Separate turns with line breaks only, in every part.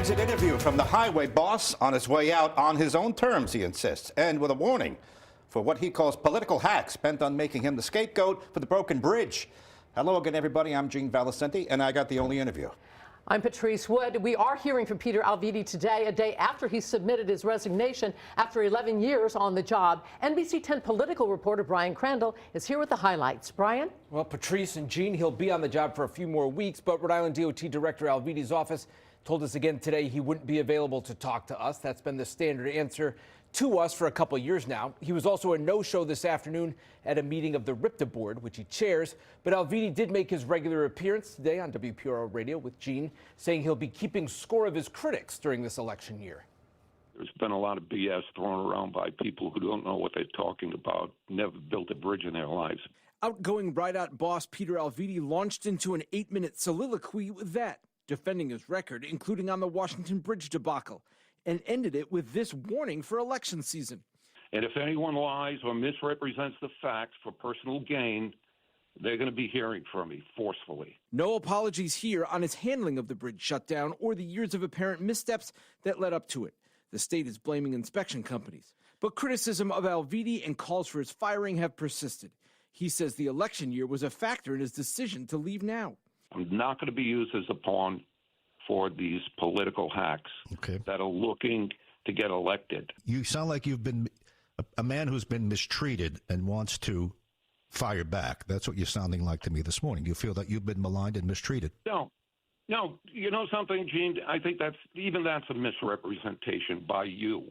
needs an interview from the highway boss on his way out on his own terms, he insists, and with a warning for what he calls political hacks bent on making him the scapegoat for the broken bridge. Hello again, everybody. I'm Gene Valicenti, and I got the only interview.
I'm Patrice Wood. We are hearing from Peter Alviti today, a day after he submitted his resignation after 11 years on the job. NBC 10 political reporter Brian Crandall is here with the highlights. Brian?
Well, Patrice and Gene, he'll be on the job for a few more weeks, but Rhode Island DOT Director Alviti's office told us again today he wouldn't be available to talk to us. That's been the standard answer to us for a couple of years now. He was also a no-show this afternoon at a meeting of the RIDOT board, which he chairs. But Alviti did make his regular appearance today on WPRO radio with Gene, saying he'll be keeping score of his critics during this election year.
There's been a lot of BS thrown around by people who don't know what they're talking about, never built a bridge in their lives.
Outgoing RIDOT boss Peter Alviti launched into an 8-minute soliloquy with that, defending his record, including on the Washington Bridge debacle, and ended it with this warning for election season.
And if anyone lies or misrepresents the facts for personal gain, they're going to be hearing from me forcefully.
No apologies here on his handling of the bridge shutdown or the years of apparent missteps that led up to it. The state is blaming inspection companies. But criticism of Alviti and calls for his firing have persisted. He says the election year was a factor in his decision to leave now.
I'm not going to be used as a pawn for these political hacks that are looking to get elected.
You sound like you've been a man who's been mistreated and wants to fire back. That's what you're sounding like to me this morning. You feel that you've been maligned and mistreated.
No. You know something, Gene? I think that's a misrepresentation by you.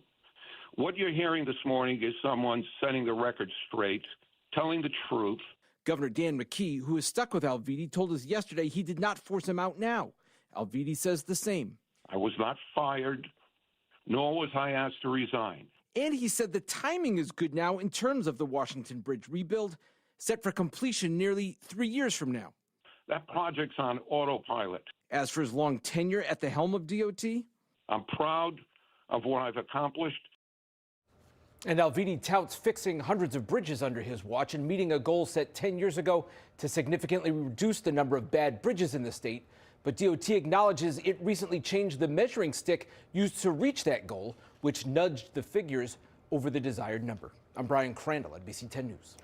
What you're hearing this morning is someone setting the record straight, telling the truth.
Governor Dan McKee, who is stuck with Alviti, told us yesterday he did not force him out now. Alviti says the same.
I was not fired, nor was I asked to resign.
And he said the timing is good now in terms of the Washington Bridge rebuild, set for completion nearly 3 years from now.
That project's on autopilot.
As for his long tenure at the helm of DOT,
I'm proud of what I've accomplished.
And Alviti touts fixing hundreds of bridges under his watch and meeting a goal set 10 years ago to significantly reduce the number of bad bridges in the state. But DOT acknowledges it recently changed the measuring stick used to reach that goal, which nudged the figures over the desired number. I'm Brian Crandall, NBC 10 News.